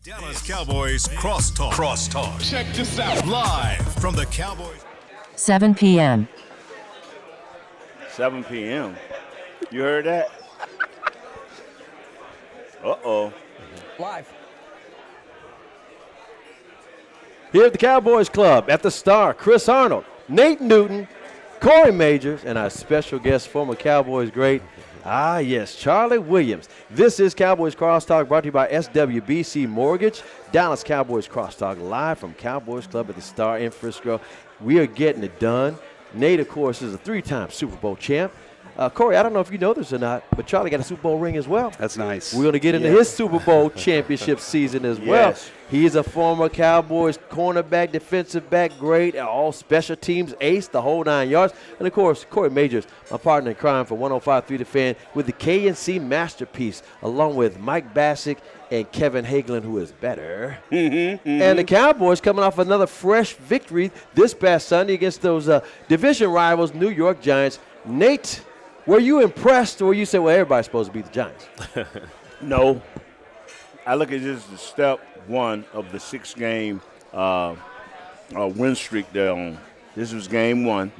Dallas Cowboys Crosstalk. Crosstalk. Check this out. Live from the Cowboys. 7 p.m. 7 p.m. You heard that? Uh-oh. Live. Here at the Cowboys Club, at the Star, Chris Arnold, Nate Newton, Corey Majors, and our special guest, former Cowboys great, Charlie Williams. This is Cowboys Crosstalk, brought to you by SWBC Mortgage. Dallas Cowboys Crosstalk, live from Cowboys Club at the Star in Frisco. We are getting it done. Nate, of course, is a three-time Super Bowl champ. Corey, I don't know if you know this or not, but Charlie got a Super Bowl ring as well. That's nice. We're going to get into his Super Bowl championship season as well. He is a former Cowboys cornerback, defensive back, great, all special teams ace, the whole 9 yards. And, of course, Corey Majors, my partner in crime for 105.3 The Fan, with the KNC Masterpiece, along with Mike Bassick and Kevin Hagelin, who is better. And the Cowboys coming off another fresh victory this past Sunday against those division rivals, New York Giants. Nate, were you impressed, or you say, well, everybody's supposed to beat the Giants? No. I look at this as step one of the six-game win streak they're on. This was game one.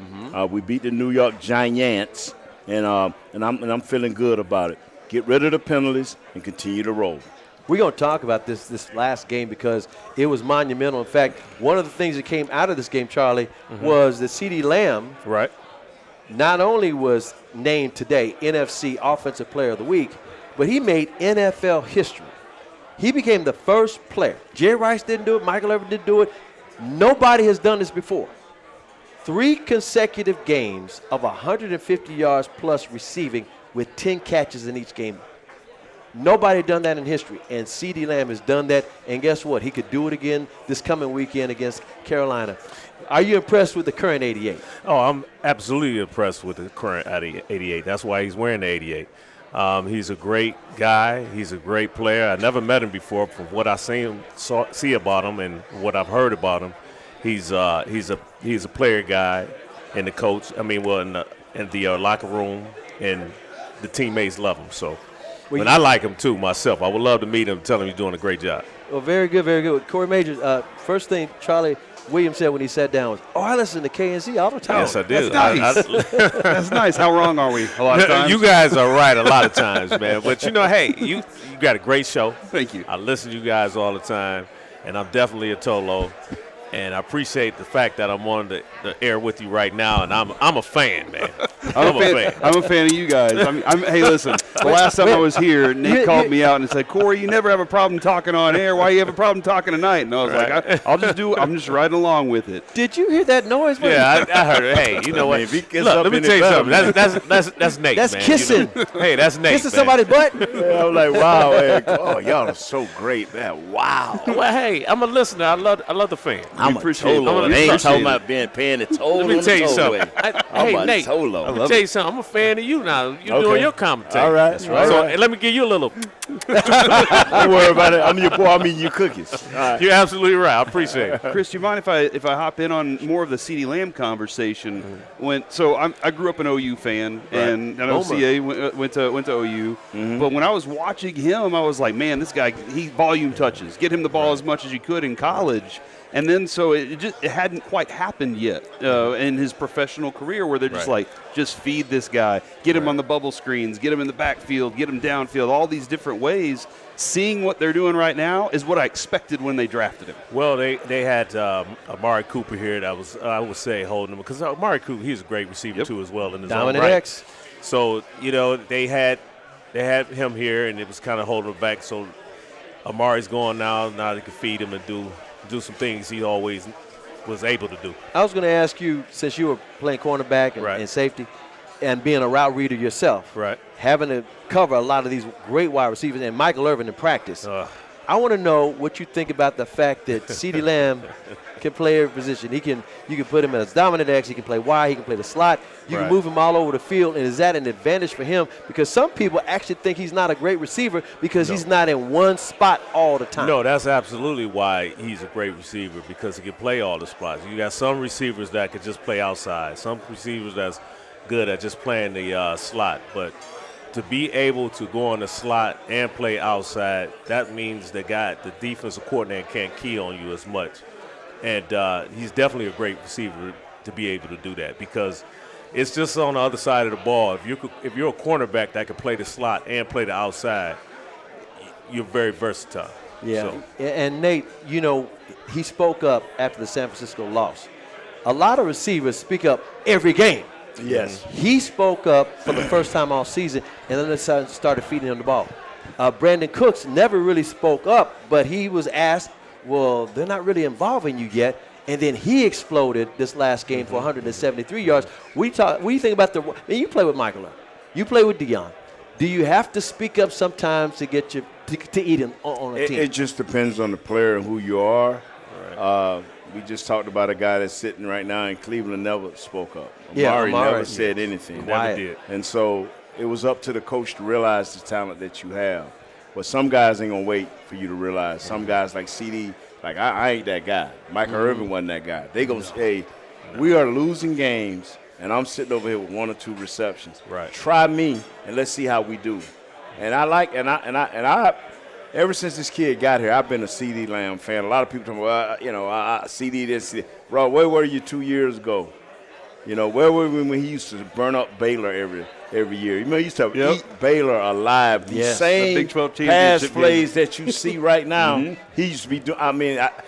We beat the New York Giants, and I'm feeling good about it. Get rid of the penalties and continue to roll. We're going to talk about this last game because it was monumental. In fact, one of the things that came out of this game, Charlie, was that CeeDee Lamb not only was named today NFC Offensive Player of the Week, but he made NFL history. He became the first player. Jerry Rice didn't do it. Michael Irvin didn't do it. Nobody has done this before. 3 consecutive games of 150 yards plus receiving with 10 catches in each game. Nobody done that in history, and CeeDee Lamb has done that, and guess what? He could do it again this coming weekend against Carolina. Are you impressed with the current 88? Oh, I'm absolutely impressed with the current 88. That's why he's wearing the 88. He's a great guy. He's a great player. I never met him before. From what I see about him and what I've heard about him, he's a player guy, and the coach. I mean, well, in the locker room, and the teammates love him. So. And I like him, too, myself. I would love to meet him and tell him he's doing a great job. Well, very good, very good. Corey Majors, first thing Charlie Williams said when he sat down was, I listen to KNC all the time. Yes, I do. That's nice. That's nice. How wrong are we a lot of times? You guys are right a lot of times, man. But, hey, you got a great show. Thank you. I listen to you guys all the time, and I'm definitely a Tolo. And I appreciate the fact that I'm on the air with you right now, and I'm a fan, man. I'm a fan of you guys. Hey, listen, the last time I was here, Nick called me out and said, Corey, you never have a problem talking on air. Why you have a problem talking tonight? And I was like, I'm just riding along with it. Did you hear that noise? Yeah, I heard it. Hey, you know what? Look, let me tell you something. That's Nate, that's man. kissing. Hey, that's Nate, kissing somebody's butt? Yeah, I'm like, wow. Man. Oh, y'all are so great, man. Wow. Well, hey, I'm a listener. I love the fan. I'm a Tolo. They ain't talking about paying the toll. Let me tell you something. Hey, Nate, Tolo. Let me tell you something. I'm a fan of you now. You're doing your commentary. All right. That's right. So let me give you a little. Don't worry about it. I'm your boy. I'm eating your cookies. Right. You're absolutely right. I appreciate it. Chris, do you mind if I hop in on more of the CeeDee Lamb conversation? I grew up an OU fan, and I know CA went to OU. But when I was watching him, I was like, man, this guy, he volume touches. Get him the ball as much as you could in college. And then so it hadn't quite happened yet in his professional career where they're just like, just feed this guy, get him on the bubble screens, get him in the backfield, get him downfield, all these different ways. Seeing what they're doing right now is what I expected when they drafted him. Well, they had Amari Cooper here that was, I would say, holding him. Because Amari Cooper, he's a great receiver, too, as well in his Dominant own right. X. So, they had him here, and it was kind of holding him back. So Amari's going now. Now they can feed him and do some things he always was able to do. I was going to ask you, since you were playing cornerback and safety and being a route reader yourself, having to cover a lot of these great wide receivers and Michael Irvin in practice, I want to know what you think about the fact that CeeDee Lamb can play every position. You can put him as dominant X. He can play wide. He can play the slot. You can move him all over the field. And is that an advantage for him? Because some people actually think he's not a great receiver because he's not in one spot all the time. No, that's absolutely why he's a great receiver, because he can play all the spots. You got some receivers that could just play outside. Some receivers that's good at just playing the slot. But to be able to go on the slot and play outside, that means the defensive coordinator can't key on you as much. And he's definitely a great receiver to be able to do that because it's just on the other side of the ball. If you're a cornerback that can play the slot and play the outside, you're very versatile. Yeah, and Nate, he spoke up after the San Francisco loss. A lot of receivers speak up every game. Yes. He spoke up for the first time all season, and then they started feeding him the ball. Brandon Cooks never really spoke up, but he was asked, well, they're not really involving you yet. And then he exploded this last game for 173 yards. What do you think about you play with Michael. You play with Deion. Do you have to speak up sometimes to get to eat on a team? It just depends on the player and who you are. Right. We just talked about a guy that's sitting right now in Cleveland, never spoke up. Amari never said anything. Never did. And so it was up to the coach to realize the talent that you have. But some guys ain't going to wait for you to realize. Some guys like CD, like I ain't that guy. Michael Irvin wasn't that guy. They going to say, we are losing games, and I'm sitting over here with 1 or 2 receptions. Right. Try me, and let's see how we do. And I ever since this kid got here, I've been a CD Lamb fan. A lot of people talk about, CD this. Bro, where were you 2 years ago? Where were we when he used to burn up Baylor every year? He used to eat Baylor alive. The same Big 12 pass championship plays that you see right now, he used to be doing.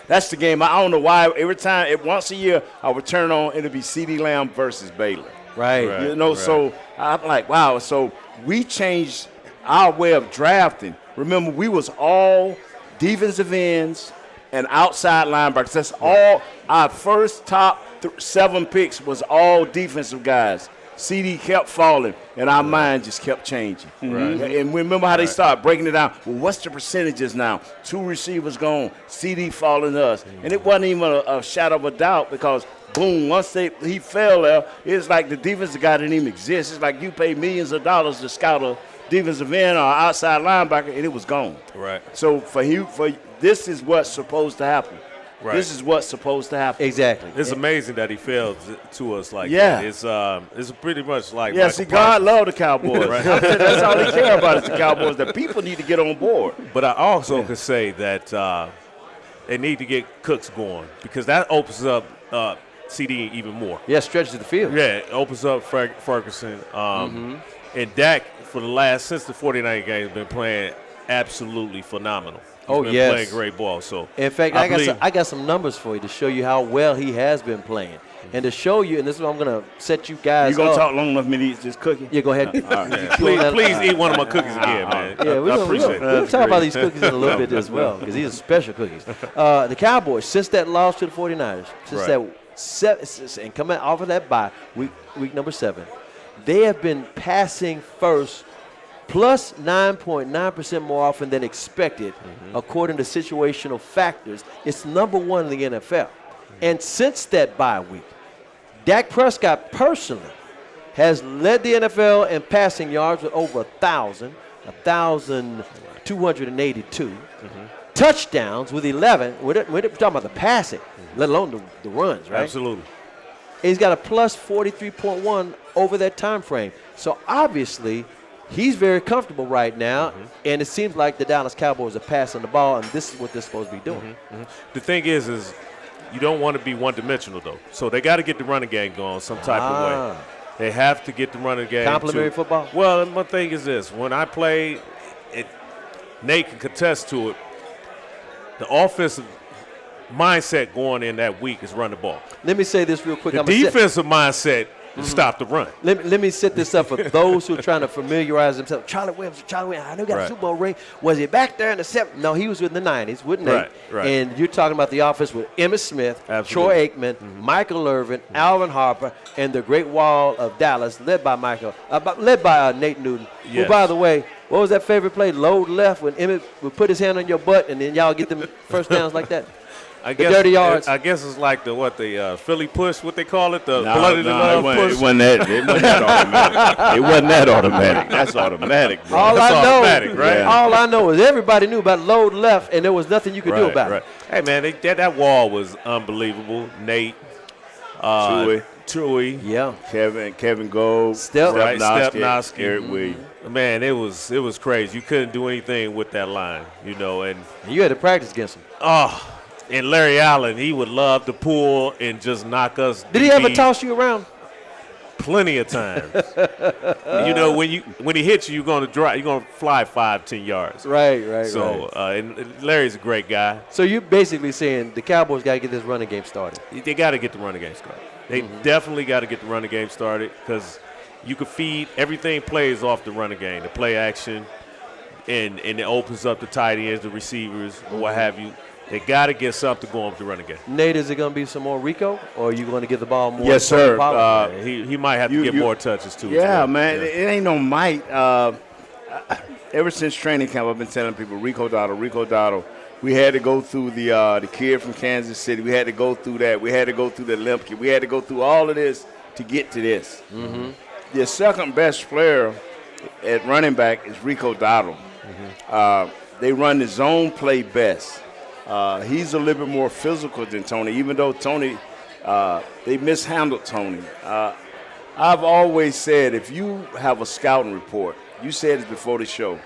That's the game. I don't know why. Every time, once a year, I would turn on, it'll be CD Lamb versus Baylor. Right. So I'm like, wow. So we changed our way of drafting. Remember, we was all defensive ends and outside linebackers. That's all. Our first top 7 picks was all defensive guys. CD kept falling, and our mind just kept changing. Right. And remember how they started breaking it down. Well, what's the percentages now? 2 receivers gone, CD falling us. And it wasn't even a shadow of a doubt because, boom, once he fell there, it's like the defensive guy didn't even exist. It's like you pay millions of dollars to scout a defensive end or outside linebacker, and it was gone. Right. So for this is what's supposed to happen. Right. This is what's supposed to happen. Exactly. It's amazing that he failed to us like that. It's pretty much like God love the Cowboys. Right? That's all they care about is the Cowboys. The people need to get on board. But I also could say that they need to get Cooks going because that opens up CD even more. Yeah, stretches the field. Yeah, it opens up Ferguson. And Dak, since the 49 game, has been playing absolutely phenomenal. He's been playing great ball. So in fact, I got some numbers for you to show you how well he has been playing. And to show you, and this is what I'm going to set you guys up. You going to talk long enough for me to eat this cookie? Yeah, go ahead. Please eat one of my cookies again, man. Yeah, I appreciate it. We'll talk about these cookies in a little bit as well because these are special cookies. The Cowboys, since that loss to the 49ers, and coming off of that bye, week number 7, they have been passing first plus 9.9% more often than expected, according to situational factors. It's number 1 in the NFL. And since that bye week, Dak Prescott personally has led the NFL in passing yards with over 1,282. Touchdowns with 11. We're talking about the passing, let alone the runs, right? Absolutely. He's got a plus 43.1 over that time frame. So obviously, he's very comfortable right now, and it seems like the Dallas Cowboys are passing the ball, and this is what they're supposed to be doing. The thing is you don't want to be one-dimensional, though. So they got to get the running game going some type of way. They have to get the running game. Complimentary football? Well, my thing is this. When I play, Nate can contest to it, the offensive mindset going in that week is run the ball. Let me say this real quick. The defensive mindset is stop the run. Let me set this up for those who are trying to familiarize themselves. Charlie Williams, I know he got a Super Bowl ring. Was he back there in the 70s? No, he was in the 90s with Nate. Right. And you're talking about the offense with Emmitt Smith, Absolutely. Troy Aikman, Michael Irvin, Alvin Harper, and the Great Wall of Dallas, led by Nate Newton. Yes. Who, by the way, what was that favorite play? Load left when Emmitt would put his hand on your butt, and then y'all get them first downs like that. I guess, dirty yards. I guess it's like the Philly push, what they call it, the bloody love push. It wasn't that automatic. It wasn't that automatic. That's automatic, bro. Automatic, right? Yeah. All I know is everybody knew about load left, and there was nothing you could do about it. Hey, man, that wall was unbelievable. Nate, Chewy, yeah, Kevin Gold, Stepnoski, Eric Williams. Man, it was crazy. You couldn't do anything with that line, and you had to practice against him. And Larry Allen, he would love to pull and just knock us. Did he ever toss you around? Plenty of times. When he hits you, you're gonna fly 5-10 yards. Right. So and Larry's a great guy. So you're basically saying the Cowboys got to get this running game started. They got to get the running game started. They definitely got to get the running game started because you can feed everything plays off the running game, the play action, and it opens up the tight ends, the receivers, what have you. They got to get something going with the running game. Nate, is it going to be some more Rico, or are you going to get the ball more? Yes, sir. He might have to get more touches, too. Yeah, man. Yeah. It ain't no might. Ever since training camp, I've been telling people, Rico Dotto. We had to go through the kid from Kansas City. We had to go through that. We had to go through the limp kid. We had to go through all of this to get to this. Mm-hmm. The second best player at running back is Rico Dotto. Mm-hmm. They run the zone play best. He's a little bit more physical than Tony, even though Tony, they mishandled Tony. I've always said if you have a scouting report, you said it before the show,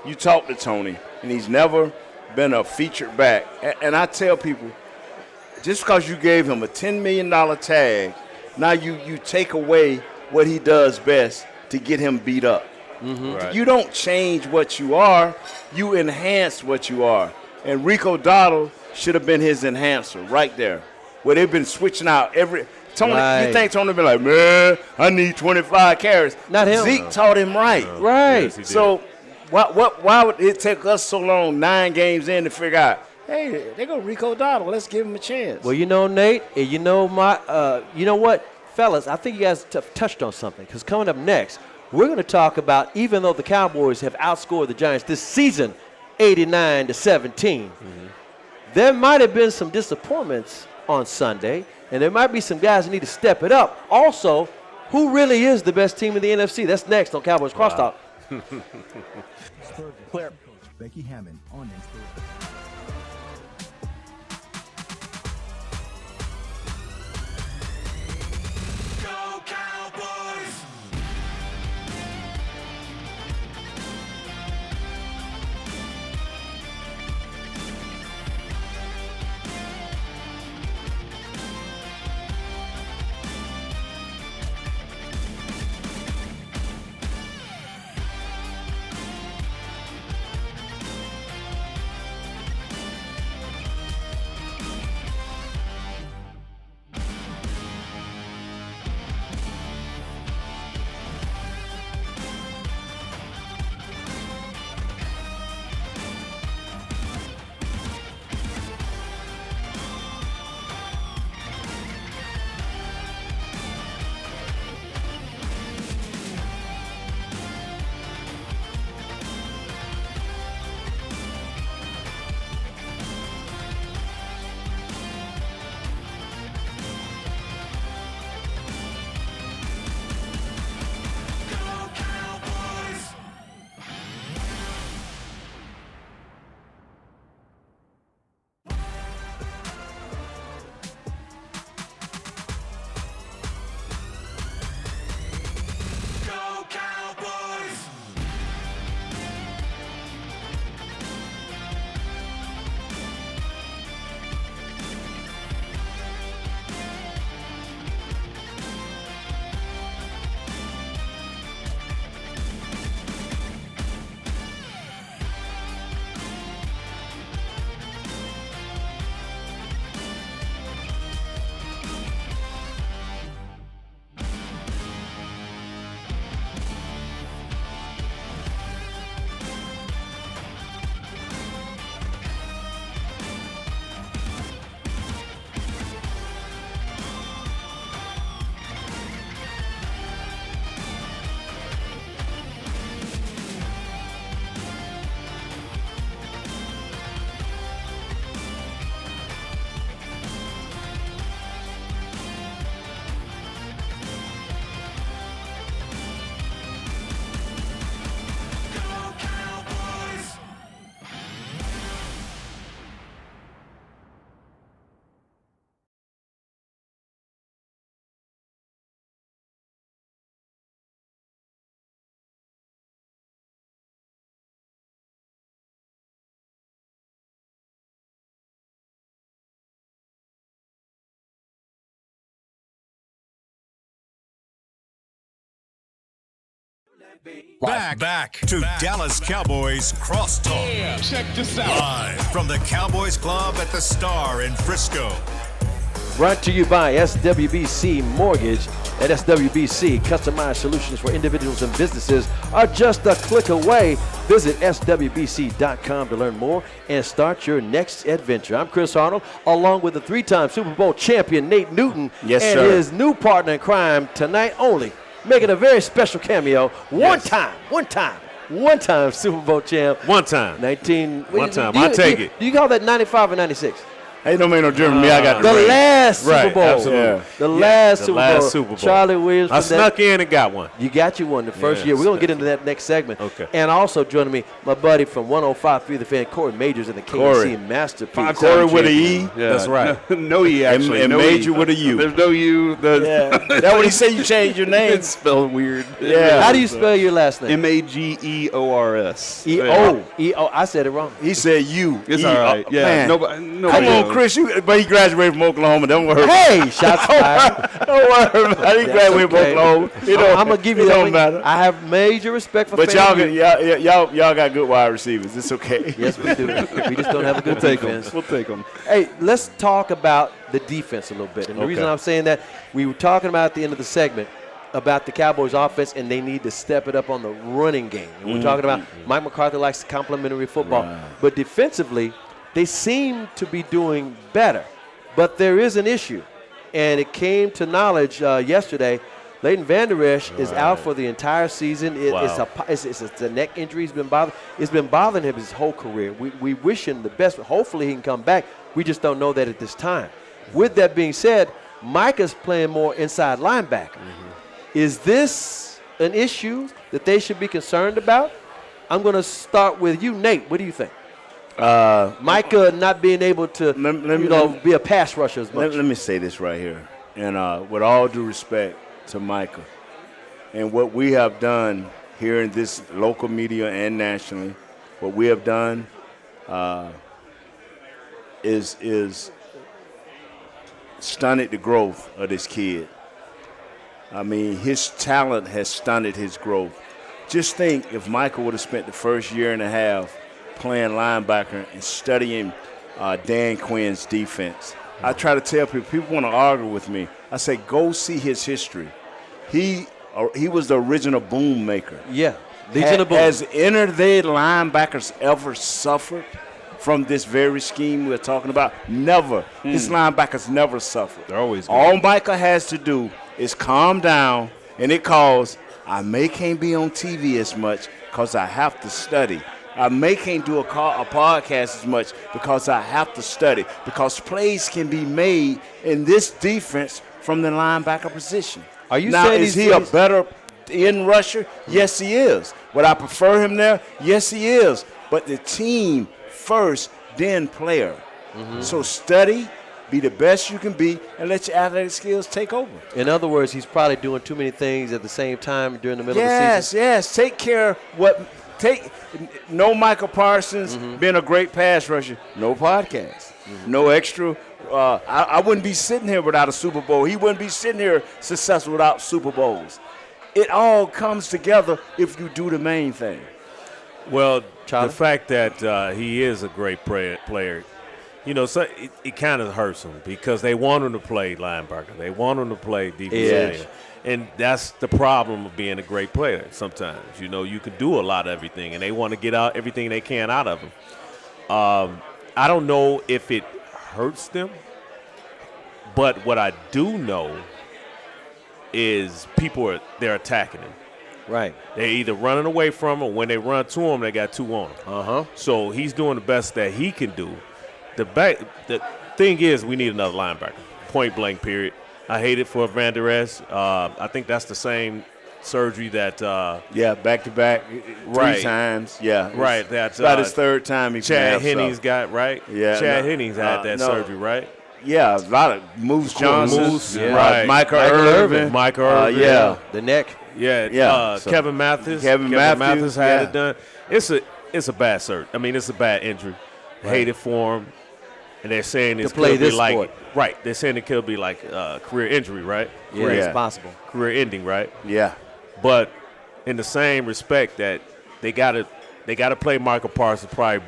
you talk to Tony, and he's never been a featured back. And I tell people, just because you gave him a $10 million tag, now you take away what he does best to get him beat up. Mm-hmm. Right. You don't change what you are, you enhance what you are. And Rico Dotto should have been his enhancer right there, where they've been switching out every – Tony, right. You think Tony been like, man, I need 25 carries. Not him. Zeke taught him right. Right. Yes, so why would it take us so long, 9 games in, to figure out, hey, they go Rico Dotto, let's give him a chance. Well, Nate, and you know what, fellas, I think you guys touched on something, because coming up next, we're going to talk about, even though the Cowboys have outscored the Giants this season 89-17, there might have been some disappointments on Sunday, and there might be some guys that need to step it up. Also, who really is the best team in the NFC? That's next on Cowboys Crosstalk. Coach Becky Hammond on Instagram. Back to Dallas Cowboys Crosstalk. Check this out. Live from the Cowboys Club at the Star in Frisco. Brought to you by SWBC Mortgage. At SWBC, customized solutions for individuals and businesses are just a click away. Visit SWBC.com to learn more and start your next adventure. I'm Chris Arnold, along with the 3-time Super Bowl champion Nate Newton and his new partner in crime tonight only, making a very special cameo. One time Super Bowl champ. One time. I take it. Do you call that 95 or 96? Hey, don't make no difference to me. I got the last Super Bowl. Absolutely. The last Super Bowl. Charlie Williams. I snuck in and got one. You got you one the first year. We're going to get into that next segment. Okay. And also joining me, my buddy from 105.3 The Fan, Corey Majors and the KC Masterpiece. Corey with an E. Yeah. That's right. No E, actually. And no Major E. with a U. There's no U. That's what he said. You changed your name. It's spelled weird. Yeah. How do you spell your last name? Mageors. E-O. I said it wrong. He said you. It's all right. Yeah. Man. Nobody Come on, knows. Chris. But he graduated from Oklahoma. Don't worry. Hey, shots fired. Don't worry about it. He graduated from Oklahoma. I'm going to give you that. Don't matter. I have major respect for But fans. y'all got good wide receivers. It's okay. Yes, we do. We just don't have a good defense. We'll take them. Hey, let's talk about the defense a little bit. And the reason I'm saying that, we were talking about at the end of the segment about the Cowboys offense, and they need to step it up on the running game. And we're talking about Mike McCarthy likes complimentary football. Right. But defensively, they seem to be doing better. But there is an issue, and it came to knowledge yesterday. Leighton Vander Esch is out for the entire season. It's a neck injury. It's been bothering him his whole career. We wish him the best. Hopefully he can come back. We just don't know that at this time. With that being said, Micah's playing more inside linebacker. Is this an issue that they should be concerned about? I'm going to start with you, Nate. What do you think? Micah not being able to, be a pass rusher as much. Let me say this right here, and with all due respect to Micah, and what we have done here in this local media and nationally, what we have done is stunted the growth of this kid. I mean, his talent has stunted his growth. Just think if Micah would have spent the first year and a half playing linebacker and studying Dan Quinn's defense. I try to tell people want to argue with me. I say, go see his history. He was the original boom maker. Yeah, Legion of Boom. Has inner-day linebackers ever suffered from this very scheme we're talking about? Never. His linebackers never suffered. They're always good. All Micah has to do is calm down, and it calls, I can't be on TV as much because I have to study. I can't do a podcast as much because I have to study, because plays can be made in this defense from the linebacker position. Are you now, saying is he a better end rusher? Yes, he is. Would I prefer him there? Yes, he is. But the team first, then player. So study, be the best you can be, and let your athletic skills take over. In other words, he's probably doing too many things at the same time during the middle of the season. Yes. Take care of no Michael Parsons being a great pass rusher, no podcast, no extra. I wouldn't be sitting here without a Super Bowl. He wouldn't be sitting here successful without Super Bowls. It all comes together if you do the main thing. Well, Charlie? The fact that he is a great player, so it kind of hurts him because they want him to play linebacker. They want him to play defensive end. And that's the problem of being a great player sometimes. You can do a lot of everything, and they want to get out everything they can out of him. I don't know if it hurts them, but what I do know is they're attacking him. Right. They're either running away from him, or when they run to him, they got two on him. So he's doing the best that he can do. The thing is, we need another linebacker, point blank, period. I hate it for Van Der Esch. I think that's the same surgery that back to back, three times. Yeah, right. That's about his third time. Chad Henning's got right. Yeah, Chad Henning's had that surgery, right? Yeah, a lot of Moose Johnson, right? Michael Irvin, the neck. Kevin Mathis. Kevin Mathis had it done. It's a bad surgery. I mean, it's a bad injury. Hate it for him. And they're saying this could be like sport. Right. They're saying it could be like career injury, right? Yeah, it's possible. Career ending, right? Yeah. But in the same respect that they got to play Michael Parsons probably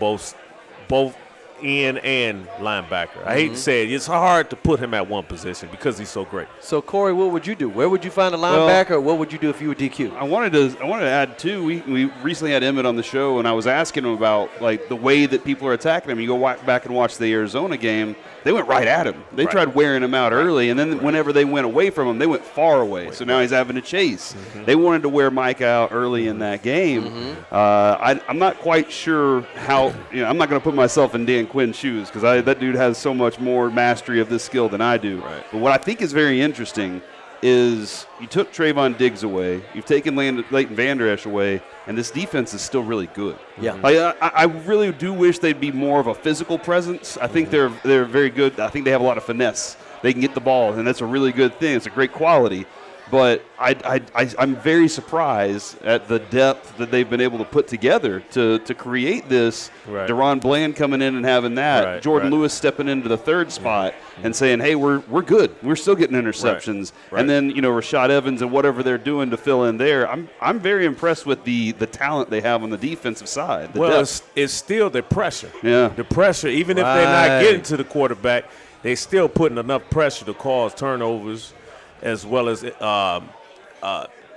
both end and linebacker. I hate to say it. It's hard to put him at one position because he's so great. So, Corey, what would you do? Where would you find a linebacker, or what would you do if you were DQ? I wanted to add, too, we recently had Emmett on the show, and I was asking him about, like, the way that people are attacking him. You go back and watch the Arizona game, they went right at him. They tried wearing him out early, and then whenever they went away from him, they went far away. So now he's having to chase. They wanted to wear Mike out early in that game. I'm not quite sure how – I'm not going to put myself in Dan Quinn's shoes because that dude has so much more mastery of this skill than I do. Right. But what I think is very interesting is you took Trayvon Diggs away, you've taken Leighton Vander Esch away, and this defense is still really good. Yeah, I really do wish they'd be more of a physical presence. I think they're very good. I think they have a lot of finesse. They can get the ball, and that's a really good thing. It's a great quality. But I'm very surprised at the depth that they've been able to put together to create this. Right. Deron Bland coming in and having that. Right. Jordan Lewis stepping into the third spot and saying, hey, we're good. We're still getting interceptions. Right. And then, Rashad Evans and whatever they're doing to fill in there. I'm very impressed with the talent they have on the defensive side. It's still the pressure. Yeah. The pressure, even if they're not getting to the quarterback, they're still putting enough pressure to cause turnovers, as well as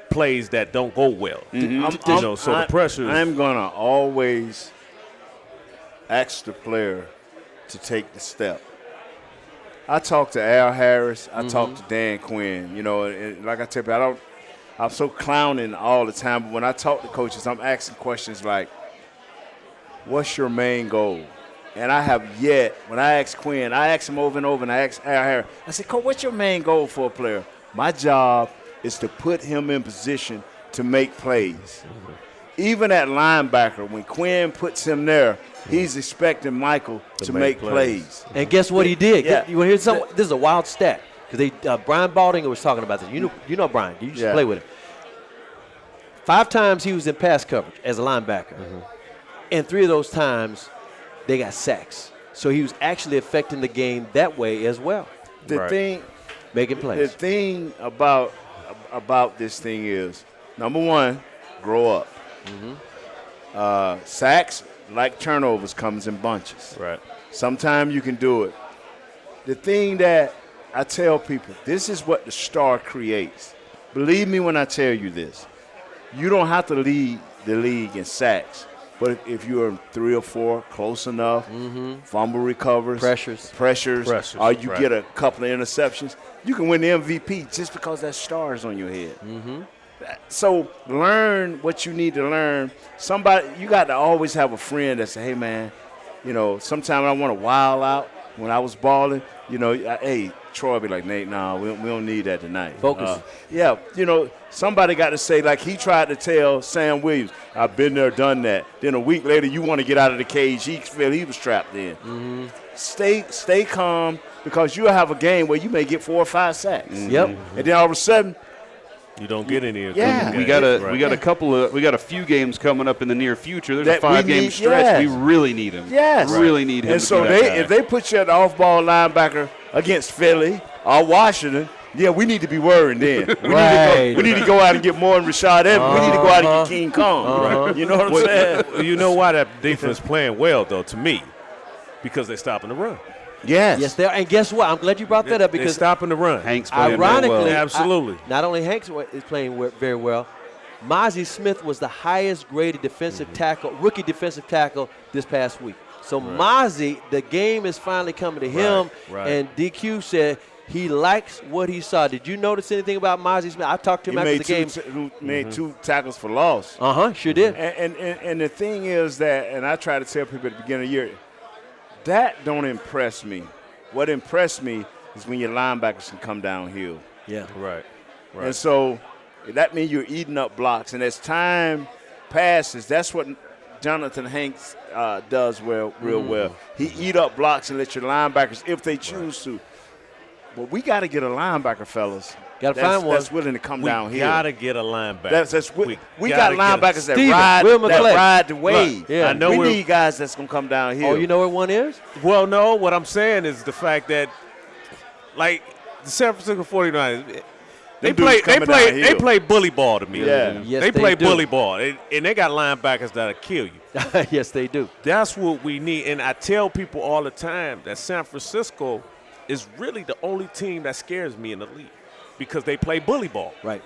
plays that don't go well. So the pressure. I'm gonna always ask the player to take the step. I talk to Al Harris. I talk to Dan Quinn. And like I tell you, I'm so clowning all the time. But when I talk to coaches, I'm asking questions like, "What's your main goal?" And I have yet, when I ask Quinn, I ask him over and over, and I ask Al Harris. I said, "Coach, what's your main goal for a player?" My job is to put him in position to make plays. Even at linebacker, when Quinn puts him there, he's expecting Michael to make plays. And guess what he did? Yeah. You want to hear something? This is a wild stat because Brian Baldinger was talking about this. You know Brian. You used to play with him. 5 times he was in pass coverage as a linebacker, and 3 of those times they got sacks. So he was actually affecting the game that way as well. Making plays. The thing about this thing is, number one, grow up. Sacks, like turnovers, comes in bunches. Right. Sometimes you can do it. The thing that I tell people, this is what the star creates. Believe me when I tell you this. You don't have to lead the league in sacks. But if you're 3 or 4, close enough, fumble recovers, pressures, or you get a couple of interceptions, you can win the MVP just because that star is on your head. So learn what you need to learn. You got to always have a friend that say, hey, man, sometimes I want to wild out. When I was balling, hey, Troy would be like, Nate, nah, we don't need that tonight. Focus. Somebody got to say, like he tried to tell Sam Williams, I've been there, done that. Then a week later, you want to get out of the cage. He felt he was trapped in. Stay calm because you'll have a game where you may get 4 or 5 sacks. Yep. And then all of a sudden, you don't get any. Yeah, we got a few games coming up in the near future. There's a 5-game stretch. Yes. We really need him. Yes, really need him. And so if they put you at the off-ball linebacker against Philly or Washington, we need to be worried then. We need to go out and get more than Rashad Evans. We need to go out and get King Kong. You know what I'm saying? You know why that defense playing well though? To me, because they're stopping the run. Yes, they are. And guess what? I'm glad you brought that up because they're stopping the run. Hank's playing ironically, very well. Absolutely. Not only Hanks is playing very well, Mozzie Smith was the highest graded defensive tackle, rookie defensive tackle this past week. So Mozzie, the game is finally coming to him. Right. And DQ said he likes what he saw. Did you notice anything about Mozzie Smith? I talked to him after the game. He made 2 tackles for loss. Sure did. And the thing is that, and I try to tell people at the beginning of the year, that don't impress me. What impressed me is when your linebackers can come downhill. Yeah. Right. And so that means you're eating up blocks. And as time passes, that's what Jonathan Hanks does real well. He eat up blocks and let your linebackers, if they choose to. But we got to get a linebacker, fellas. Got to find one that's willing to come downhill. We got to get a linebacker. We got linebackers that ride the wave. Right. Yeah. We need guys that's going to come downhill. Oh, you know where one is? Well, no. What I'm saying is the fact that, like, the San Francisco 49ers, They Them dudes coming they downhill. play bully ball to me. Yeah. Yes, they play do. bully ball, and they got linebackers that'll kill you. Yes, they do. That's what we need. And I tell people all the time that San Francisco is really the only team that scares me in the league because they play bully ball. Right.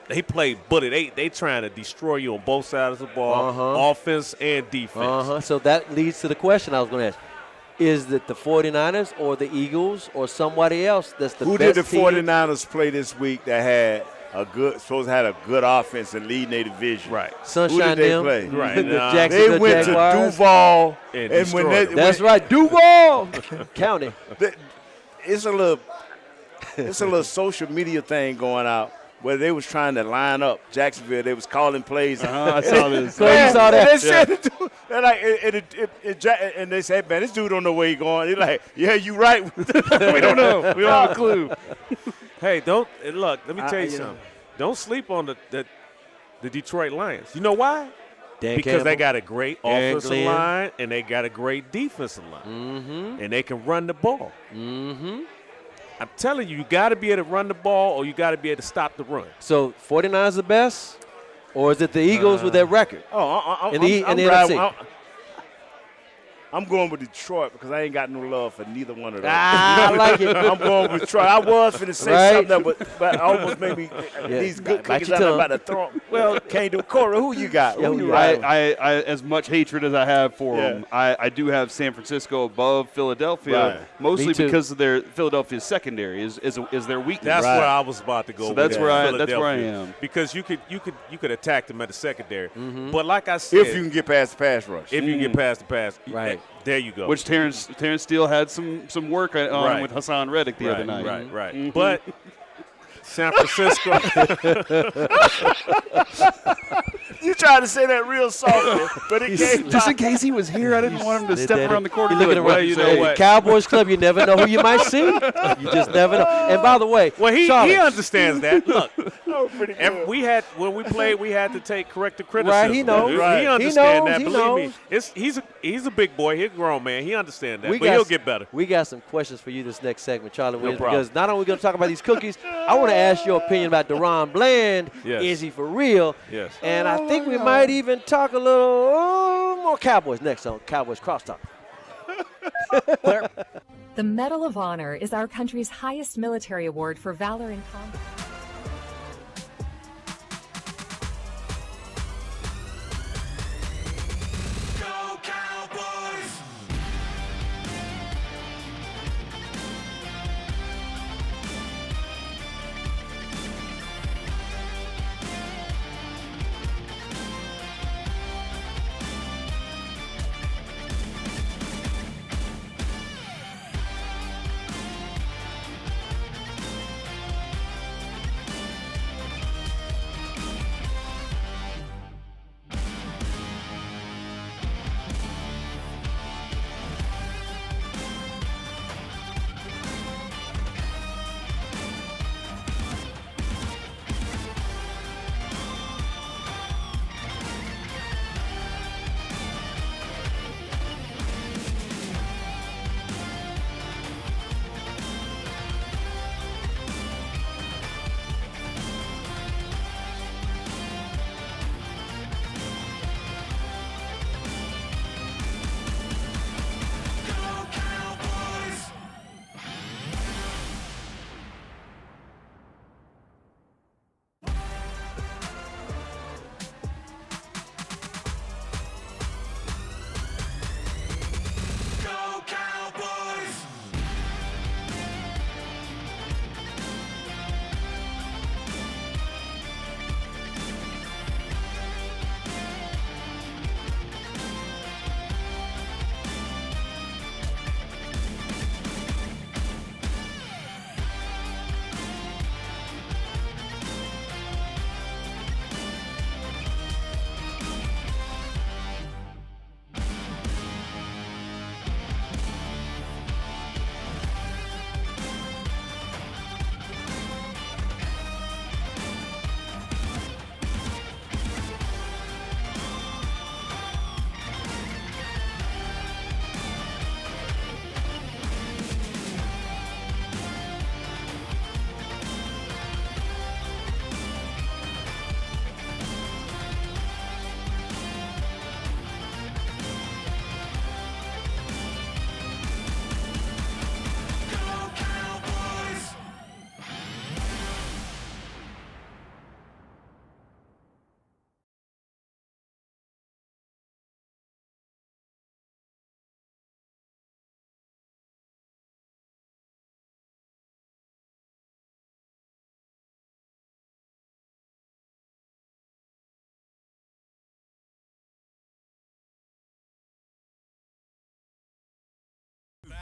They play bully. They trying to destroy you on both sides of the ball, offense and defense. So that leads to the question I was going to ask. Is it the 49ers or the Eagles or somebody else that's the Who best did the team? 49ers play this week that had a good offense and leading their division? Right. Sunshine Who did they them. play? Right. The Nah. Jacksonville They went Jaguars. to Duval, And and when destroyed they, them. That's right, Duval County. it's a little social media thing going out where they was trying to line up Jacksonville. They was calling plays. I saw this. So you saw that? And they said, they're like, and they said, man, this dude don't know where he going. He's like, yeah, you right. We don't know. We don't have a clue. Hey, look. Let me tell you something. Don't sleep on the Detroit Lions. You know why? Dan Because Campbell. they got a great Aaron offensive Glenn. line and they got a great defensive line, and they can run the ball. I'm telling you, you got to be able to run the ball or you got to be able to stop the run. So 49ers the best, or is it the Eagles with their record? In the NFC. I'm going with Detroit because I ain't got no love for neither one of those. I like it. I'm going with Detroit. I was finna say Right. something, but almost made me these good bite cookies your I'm tongue. about to throw 'em. Well, can't do. Corey, who you got? Yeah, Who you who riding? I, as much hatred as I have for Yeah. them, I do have San Francisco above Philadelphia, Right. mostly Me too. because of their Philadelphia's secondary is their weakness. That's where I was about to go. So with that's that, where I Philadelphia. am. Because you could attack them at the secondary, but like I said, If you can get past the pass rush. if you get past the pass, Right. there you go. Which Terrence Steele had some work on Right. with Hassan Reddick the other night. Right. But San Francisco, You tried to say that real softly, but it came Just in case he was here, I didn't want him to step around the court. You're and do looking it. around. you know what? Cowboys Club, you never know who you might see. You just never know. And by the way, well, he Charlotte, understands that. Look, pretty and good. when we played, we had to take corrective criticism. Right, he knows. He Right. understands that. He Believe knows. me, he's a big boy. He's a grown man. He understands that. But he'll get better. We got some questions for you this next segment, Charlie Williams, problem. because not only are we going to talk about these cookies, I want to ask your opinion about Deron Bland. Yes. Is he for real? Yes. And I think we might even talk a little more Cowboys next on Cowboys Crosstalk. The Medal of Honor is our country's highest military award for valor in combat.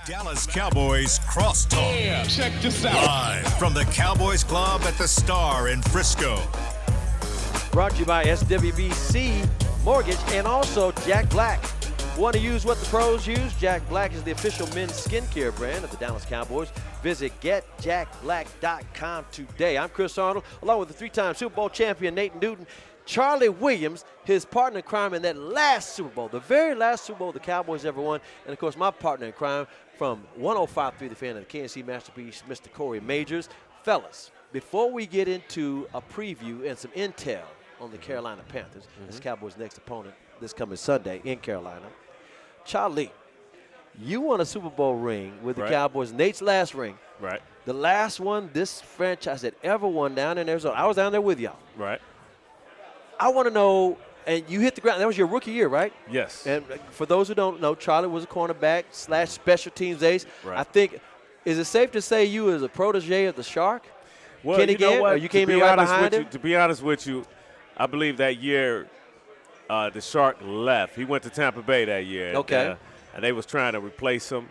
Dallas Cowboys Crosstalk. Yeah, check this out. Live from the Cowboys Club at the Star in Frisco. Brought to you by SWBC Mortgage and also Jack Black. Want to use what the pros use? Jack Black is the official men's skincare brand of the Dallas Cowboys. Visit getjackblack.com today. I'm Chris Arnold, along with the three-time Super Bowl champion Nathan Newton. Charlie Williams, his partner in crime in that last Super Bowl, the very last Super Bowl the Cowboys ever won. And, of course, my partner in crime from 105.3 The Fan of the KNC Masterpiece, Mr. Corey Majors. Fellas, before we get into a preview and some intel on the Carolina Panthers, this Cowboys' next opponent this coming Sunday in Carolina, Charlie, you won a Super Bowl ring with the Cowboys, Nate's last ring. Right. The last one this franchise had ever won down in Arizona. I was down there with y'all. Right. I want to know, and you hit the ground. That was your rookie year, right? Yes. And for those who don't know, Charlie was a cornerback / special teams ace. Right. I think, is it safe to say you was a protege of the Shark? Well, Kenny you know Gann, what? or you came in right behind him? To be honest with you, I believe that year the Shark left. He went to Tampa Bay that year. Okay. And they was trying to replace him.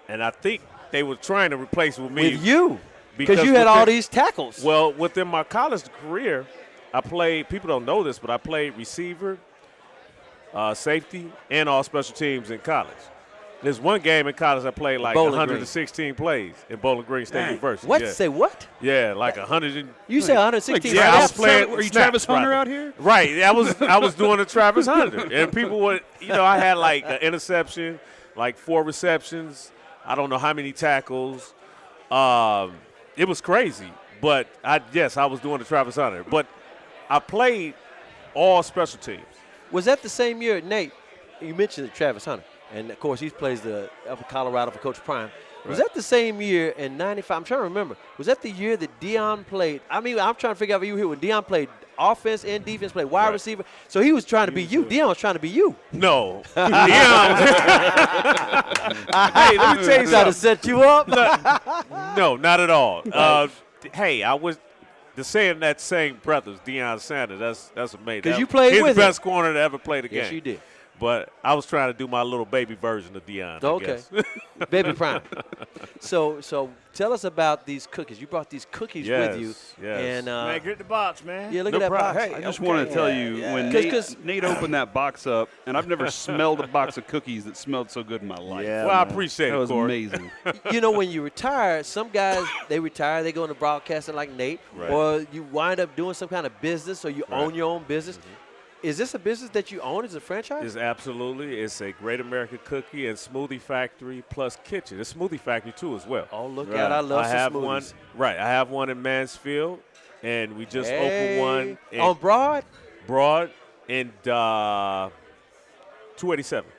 And I think they were trying to replace with me. With you. Because you had all these tackles. Well, within my college career, I played, people don't know this, but I played receiver, safety, and all special teams in college. There's one game in college I played like Bowling 116 plays in Bowling Green State University. What? Yeah. Say what? Yeah, like 100. You say 116 Yeah, I was snaps? playing. Were you snaps, Travis Hunter rather. out here? Right. I was doing the Travis Hunter, and people would, I had like an interception, like 4 receptions. I don't know how many tackles. It was crazy, but I was doing the Travis Hunter, but I played all special teams. Was that the same year, Nate? You mentioned Travis Hunter, and of course he plays up in Colorado for Coach Prime. Was that the same year in '95? I'm trying to remember. Was that the year that Deion played? I mean, I'm trying to figure out if you were here when Deion played offense and defense, played wide receiver. So he was trying to be you. Deion was trying to be you. No, Deion. Hey, let me tell you Trying to something. set you up. No, not at all. Hey, I was. The saying that same breath is Deion Sanders. That's amazing. 'Cause you played He's with the him. best corner to ever play the game. Yes, you did. But I was trying to do my little baby version of Deion. Okay. Baby Prime. So tell us about these cookies. You brought these cookies with you. Yes. And Man, get the box, man. yeah, look No at that problem. box. Hey, I just wanted to tell you, when 'Cause- Nate opened that box up, and I've never smelled a box of cookies that smelled so good in my life. Yeah, Well, I man. appreciate That it, was Corey. amazing. You know, when you retire, some guys, they retire, they go into broadcasting like Nate, Right. or you wind up doing some kind of business, or you own your own business. Is this a business that you own as a franchise? It's absolutely. It's a Great American Cookie and Smoothie Factory plus kitchen. It's Smoothie Factory too as well. Oh, look Right. out! I love I have some one. smoothies. Right. I have one in Mansfield, and we just Hey. opened one in on Broad. Broad and 287.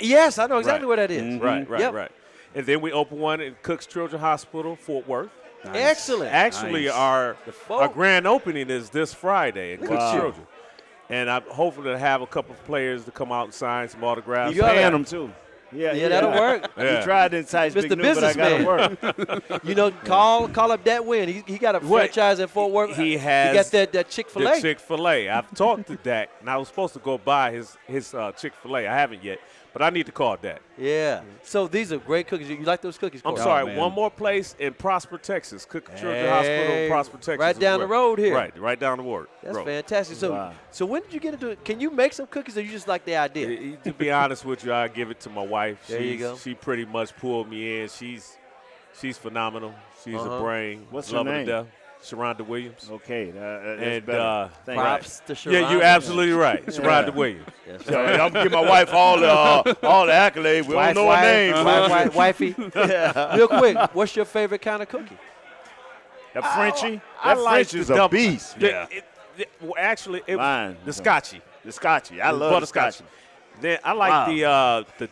Yes, I know exactly Right. where that is. Right. Yep. Right. And then we opened one in Cook's Children's Hospital, Fort Worth. Excellent. Actually, Nice. our folk. grand opening is this Friday at Cook's Wow. Children. And I'm hoping to have a couple of players to come out and sign some autographs. You gotta- Paying them too. Yeah, that'll work. Yeah. You tried to entice Mr. Big Lou, but I got Businessman. to work. You know, call up that win. He got a franchise in Fort Worth. He has He got that Chick-fil-A. The Chick-fil-A. I've talked to Dak, and I was supposed to go buy his Chick-fil-A. I haven't yet, but I need to call Dak. Yeah. So these are great cookies. You like those cookies, I'm Corey? sorry, man. one more place in Prosper, Texas. Cook Children's Hey, Hospital, Prosper, Texas. right as down the well. road here. Right down the road. That's fantastic. So, Wow. so when did you get into it? Can you make some cookies, or you just like the idea? To be honest with you, I give it to my wife. There you go. She pretty much pulled me in. She's phenomenal. She's a brain. What's her Love her to name? death. Sharonda Williams. Okay, that's And, better. Thank you. Props to Sharonda. Yeah, you're absolutely right. Sharonda Williams. Yes, So, I'm gonna give my wife all the accolades. We don't know her name. Wifey. Real quick, what's your favorite kind of cookie? That Frenchie. I That like French the is a double- beast. Well, actually, it Mine. was the Scotchy. The Scotchy. I love the Butterscotch. Scotchy. Then I like the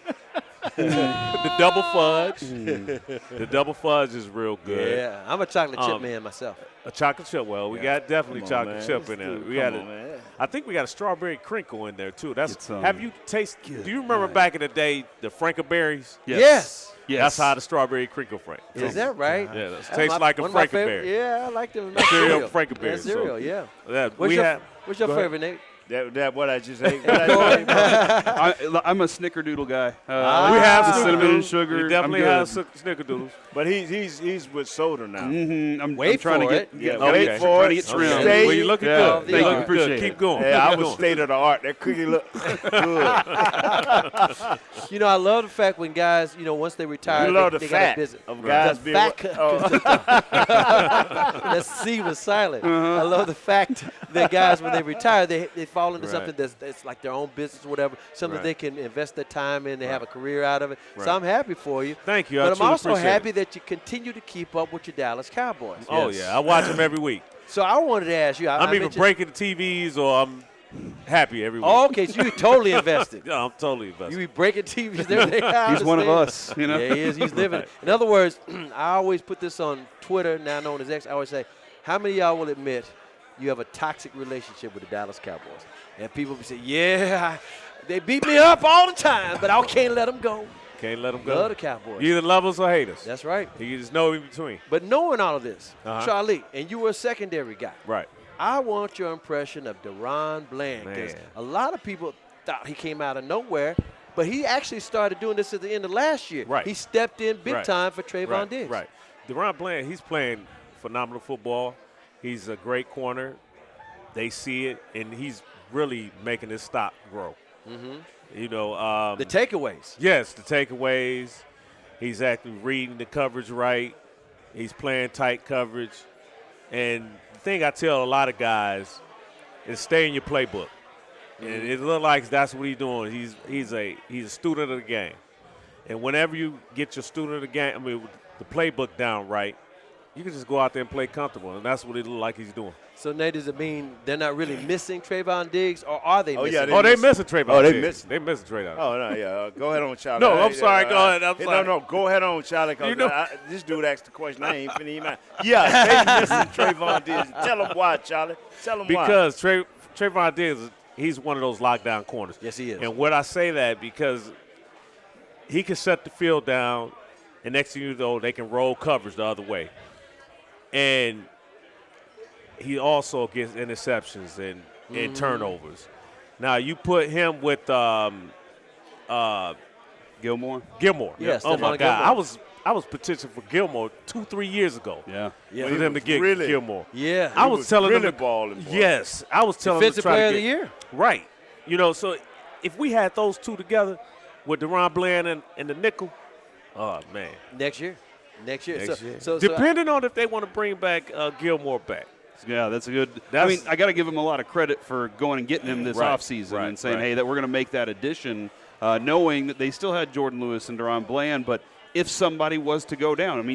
double fudge. The double fudge is real good. Yeah, I'm a chocolate chip man myself. A chocolate chip. Well, we got definitely Come on, chocolate man. chip Let's in there. do it. We Come got on, man. I think we got a strawberry crinkle in there too. Get some. Have you tasted? Do you remember back in the day the Frankenberries? Yes. Yes. That's how the strawberry crinkle frank. Is that right? Yeah, it That's tastes like a one of my favorite- Frankenberry. Yeah, I like them. Cereal Cereal. Frankenberry. Yeah, cereal. Yeah. Yeah, What's we your, have. what's your go ahead. favorite, Nate? That what I just ate. I'm a snickerdoodle guy. We have the cinnamon and snickerdoodles. sugar. We definitely I'm have good. snickerdoodles. But he's with soda now. I'm Wait trying for to it. get Wait okay. for trying it. to get trimmed. Stay- Well, you're looking Yeah, good. thank You're you. looking Appreciate good. it. Keep going. Yeah, I Keep was going. state of the art. That cookie look good. You know, I love the fact when guys, once they retire, You love they the got a fact business. of guys The being. fact- Oh. That C was silent. I love the fact that guys, when they retire, they fall into Right. something that's like their own business or whatever, something Right. they can invest their time in, they have a career out of it. Right. So I'm happy for you. Thank you. I But I'm truly also appreciate happy it. that you continue to keep up with your Dallas Cowboys. Oh, yeah. I watch them every week. So I wanted to ask you. I I'm either mentioned- breaking the TVs or I'm happy every week. Oh, okay, so you're totally invested. Yeah, I'm totally invested. You be breaking TVs and everything. I He's one of understand. us, you know. Yeah, he is. He's living it. In other words, I always put this on Twitter, now known as X. I always say, how many of y'all will admit you have a toxic relationship with the Dallas Cowboys? And people will say, yeah, they beat me up all the time, but I can't let them go. Can't let them go. Love the Cowboys. You either love us or hate us. That's right. You just know in between. But knowing all of this, Uh-huh. Charlie, and you were a secondary guy. Right. I want your impression of Deron Bland, because Man. a lot of people thought he came out of nowhere, but he actually started doing this at the end of last year. Right. He stepped in big Right. time for Trayvon Right. Diggs. Right. Deron Bland, he's playing phenomenal football. He's a great corner. They see it, and he's really making his stock grow. Mm-hmm. The takeaways. Yes, the takeaways. He's actually reading the coverage right. He's playing tight coverage. And the thing I tell a lot of guys is stay in your playbook. And it looks like that's what he's doing. He's a student of the game. And whenever you get your student of the game, the playbook down right, you can just go out there and play comfortable. And that's what it looks like he's doing. So, Nate, does it mean they're not really missing Trayvon Diggs, or are they missing him? They missing Trayvon Oh, they Diggs. missing. They missing Trayvon. Oh, no, yeah. Go ahead on, Charlie. No, I'm sorry. Go ahead. I'm Hey, sorry. No, go ahead on, Charlie. You know- This dude asked the question. I ain't finna even. Yeah, they missing Trayvon Diggs. Tell him why, Charlie. Tell him why. Because Trayvon Diggs, he's one of those lockdown corners. Yes, he is. And what I say that because he can shut the field down, and next thing you know, they can roll coverage the other way. And he also gets interceptions and turnovers. Now, you put him with Gilmore. Yes, oh, my Stephon God. Gilmore. I was petitioning for Gilmore 2-3 years ago. Yeah. For them to get really- Gilmore. Yeah. I was telling really them to, balling, boy. yes, I was telling Defensive them to try player to of get, the year. Right. So if we had those two together with Deron Bland and the nickel, oh, man. Next year. Next year. So Depending on if they want to bring back Gilmore back. Yeah, that's a good. That's- I got to give him a lot of credit for going and getting him this Right, offseason right, and saying, right. hey, that we're going to make that addition, knowing that they still had Jordan Lewis and Deron Bland, but if somebody was to go down,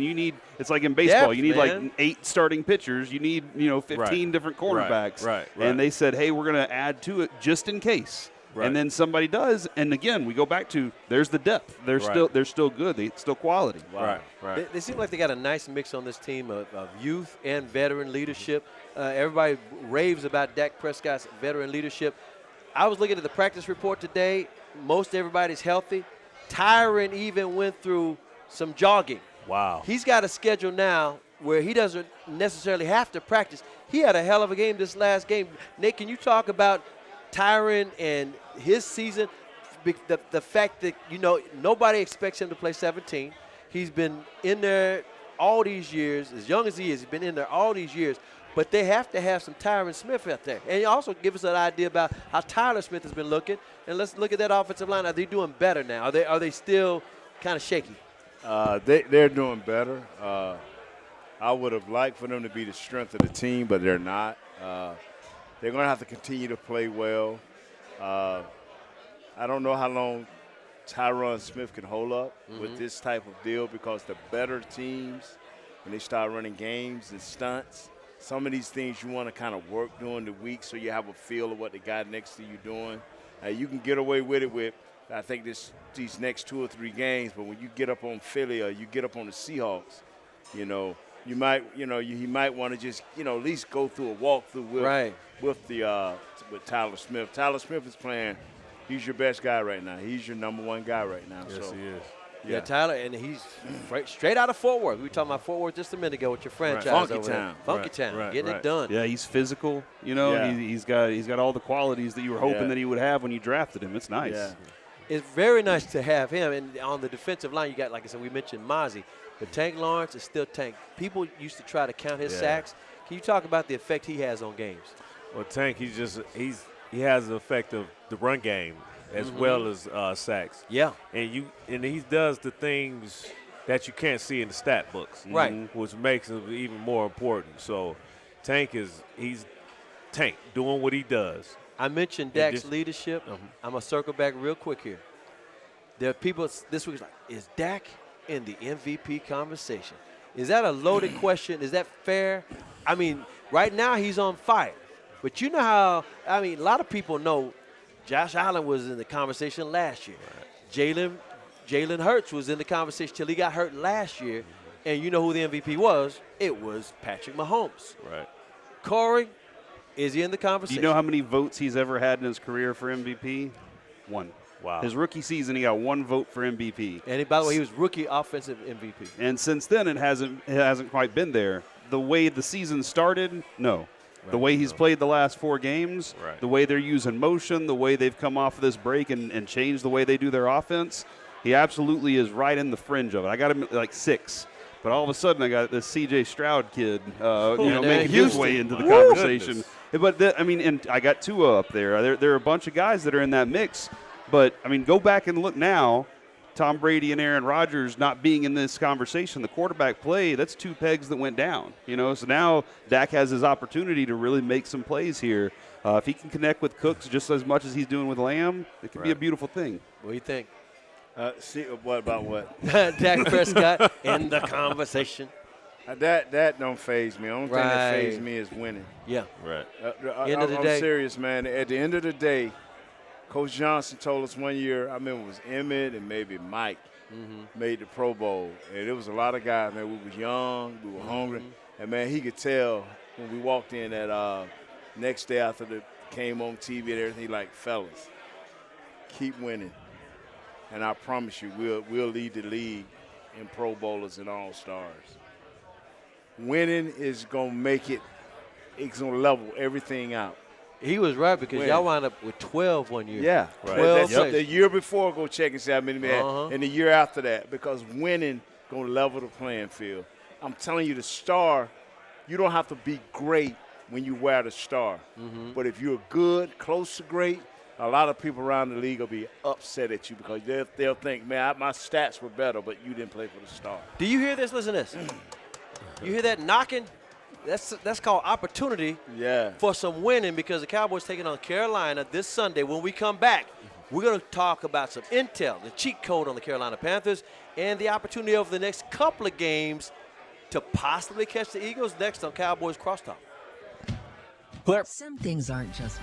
it's like in baseball, Depth, you need man. like 8 starting pitchers, you need 15 Right. different cornerbacks, Right. and they said, hey, we're going to add to it just in case. Right. And then somebody does, and again, we go back to there's the depth. They're Right. still good. They're still quality. Right. They seem like they got a nice mix on this team of youth and veteran leadership. Everybody raves about Dak Prescott's veteran leadership. I was looking at the practice report today. Most everybody's healthy. Tyron even went through some jogging. Wow. He's got a schedule now where he doesn't necessarily have to practice. He had a hell of a game this last game. Nick, can you talk about Tyron and his season? The fact that, nobody expects him to play 17. He's been in there all these years. As young as he is, he's been in there all these years. But they have to have some Tyron Smith out there. And also give us an idea about how Tyler Smith has been looking. And let's look at that offensive line. Are they doing better now? Are they still kind of shaky? They're doing better. I would have liked for them to be the strength of the team, but they're not. They're going to have to continue to play well. I don't know how long Tyron Smith can hold up with this type of deal, because the better teams, when they start running games and stunts, some of these things you want to kind of work during the week so you have a feel of what the guy next to you doing. You can get away with it with, I think, these next 2 or 3 games, but when you get up on Philly or you get up on the Seahawks, you might want to just, at least go through a walkthrough with Tyler Smith. Tyler Smith is playing. He's your best guy right now. He's your number one guy right now. Yes, so he is. Yeah, Tyler, and he's straight out of Fort Worth. We were talking about Fort Worth just a minute ago with your franchise over there. Funky Town, getting it done. Yeah, he's physical. He's got all the qualities that you were hoping that he would have when you drafted him. It's nice. Yeah. It's very nice to have him. And on the defensive line, you got, like I said, we mentioned Mozzie, but Tank Lawrence is still Tank. People used to try to count his sacks. Can you talk about the effect he has on games? Well, Tank, he has the effect of the run game as well as sacks. Yeah. And he does the things that you can't see in the stat books. Right. Which makes him even more important. So he's Tank doing what he does. I mentioned Dak's leadership. I'm going to circle back real quick here. There are people this week like, is Dak in the MVP conversation? Is that a loaded question? Is that fair? I mean, right now he's on fire. But you know how, a lot of people know Josh Allen was in the conversation last year. Right. Jalen Hurts was in the conversation till he got hurt last year. And you know who the MVP was? It was Patrick Mahomes. Right. Corey, is he in the conversation? Do you know how many votes he's ever had in his career for MVP? 1. Wow. His rookie season, he got 1 vote for MVP. And by the way, he was rookie offensive MVP. And since then, it hasn't quite been there. The way the season started, no. Right. The way he's played the last 4 games, the way they're using motion, the way they've come off of this break and changed the way they do their offense, he absolutely is right in the fringe of it. I got him at like 6. But all of a sudden, I got this C.J. Stroud kid, making his way into the conversation. But and I got Tua up there. There are a bunch of guys that are in that mix. But go back and look now. Tom Brady and Aaron Rodgers not being in this conversation, the quarterback play, that's 2 pegs that went down. So now Dak has his opportunity to really make some plays here. If he can connect with Cooks just as much as he's doing with Lamb, it can be a beautiful thing. What do you think? What about what? Dak Prescott in the conversation. That don't faze me. The only thing that fazes me is winning. Yeah. Right. End of the day. I'm serious, man. At the end of the day, Coach Johnson told us one year, I remember it was Emmett and maybe Mike made the Pro Bowl. And it was a lot of guys, man. We was young, we were hungry. And, man, he could tell when we walked in that next day after the came on TV and everything, like, fellas, keep winning. And I promise you, we'll lead the league in Pro Bowlers and All-Stars. Winning is going to make it – it's going to level everything out. He was right because y'all wound up with 12 one year. Yeah. Right. 12 The year before, go check and see how many we had. And the year after that, because winning going to level the playing field. I'm telling you, the star, you don't have to be great when you wear the star. But if you're good, close to great, a lot of people around the league will be upset at you because they'll think, man, my stats were better, but you didn't play for the star. Do you hear this? Listen to this. You hear that knocking? That's called opportunity for some winning because the Cowboys taking on Carolina this Sunday. When we come back, we're going to talk about some intel, the cheat code on the Carolina Panthers, and the opportunity over the next couple of games to possibly catch the Eagles next on Cowboys Crosstalk. Some things aren't just